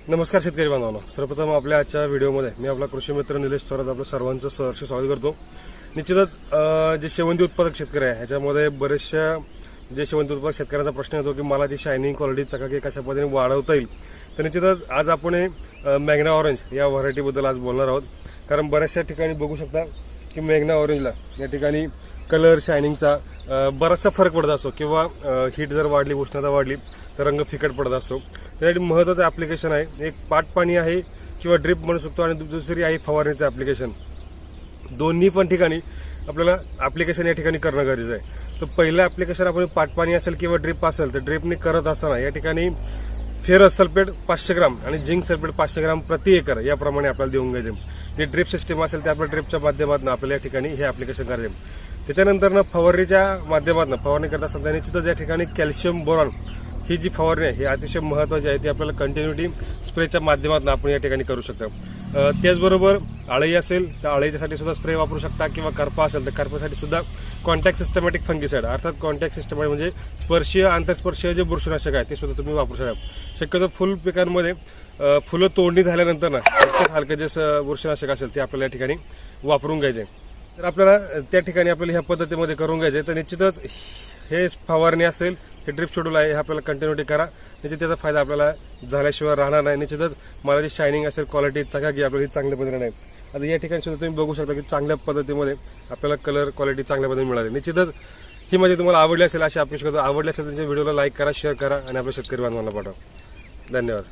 नमस्कार शेतकरी बांधवांनो, सर्वप्रथम आपल्या आजच्या व्हिडिओमध्ये मी आपला कृषी मित्र निलेश थोरात आपलं सर्वांचं सहर्ष स्वागत करतो। निश्चितच जे शेवंती उत्पादक शेतकरी आहे ह्याच्यामध्ये बरेचशा जे शेवंती उत्पादक शेतकऱ्यांचा प्रश्न येतो की मला जी शायनिंग क्वालिटी चकाकी कशा पद्धतीने वाढवता येईल। तर निश्चितच आज आपण मॅग्ना ऑरेंज या व्हरायटीबद्दल आज बोलणार आहोत, कारण बऱ्याचशा ठिकाणी बघू शकता की मॅग्ना ऑरेंजला या ठिकाणी कलर शायनिंगचा बराचसा फरक पडत असतो किंवा हीट जर वाढली, उष्णता वाढली तर रंग फिकट पडत असतो। त्यासाठी महत्त्वाचं ॲप्लिकेशन आहे, एक पाट पाणी आहे किंवा ड्रिप म्हणू शकतो आणि दुसरी आहे फवारणीचं ॲप्लिकेशन। दोन्ही पण ठिकाणी आपल्याला ॲप्लिकेशन या ठिकाणी करणं गरजेचं आहे। तर पहिलं ॲप्लिकेशन आपण पाट पाणी असेल किंवा ड्रिप असेल तर ड्रिपने करत असताना या ठिकाणी फेरस सल्फेट 500 ग्राम आणि झिंक सल्फेट 500 ग्राम प्रति एकर याप्रमाणे आपल्याला देऊन घ्यायचे। जे ड्रिप सिस्टीम असेल ते आपल्या ड्रिपच्या माध्यमातून आपल्याला या ठिकाणी हे ॲप्लिकेशन करायचे। त्याच्यानंतर फवारणीच्या माध्यमातून फवारणी करत असताना निश्चितच या ठिकाणी कॅल्शियम बोरॉन ही जी फवारणी आहे ही अतिशय महत्त्वाची आहे, ती आपल्याला कंटिन्युटी स्प्रेच्या माध्यमातून आपण या ठिकाणी करू शकतो। त्याचबरोबर अळई असेल तर अळईसाठी सुद्धा स्प्रे वापरू शकता किंवा करपा असेल तर करपासाठी सुद्धा कॉन्टॅक्ट सिस्टमॅटिक फंगिसाइड अर्थात कॉन्टॅक्ट सिस्टमॅटिक म्हणजे स्पर्शीय आंतरस्पर्शीय जे बुरशीनाशक आहे ते सुद्धा तुम्ही वापरू शकता। शक्यतो फुल पिकांमध्ये फुलं तोडणी झाल्यानंतर ना हलकं जे बुरशीनाशक असेल ते आपल्याला या ठिकाणी वापरून घ्यायचे। तर आपल्याला त्या ठिकाणी आपल्याला ह्या पद्धतीमध्ये करून घ्यायचे। तर निश्चितच हे फवारणी असेल, हे ड्रिप शेड्यूल आहे, हे आपल्याला कंटिन्युटी करा, निश्चित त्याचा फायदा आपल्याला झाल्याशिवाय राहणार नाही। निश्चितच मला जी शायनिंग असेल, क्वालिटी चकाकी आपल्याला चांगल्या पद्धतीने आहे। आता या ठिकाणी सुद्धा तुम्ही बघू शकता की चांगल्या पद्धतीमध्ये आपल्याला कलर क्वालिटी चांगल्या पद्धतीने मिळाली। निश्चितच ही माझी तुम्हाला आवडली असेल अशी अपेक्षा करतो। आवडली असेल तर व्हिडिओला लाईक करा, शेअर करा आणि आपल्या शेतकरी बांधवांना पाठवा। धन्यवाद।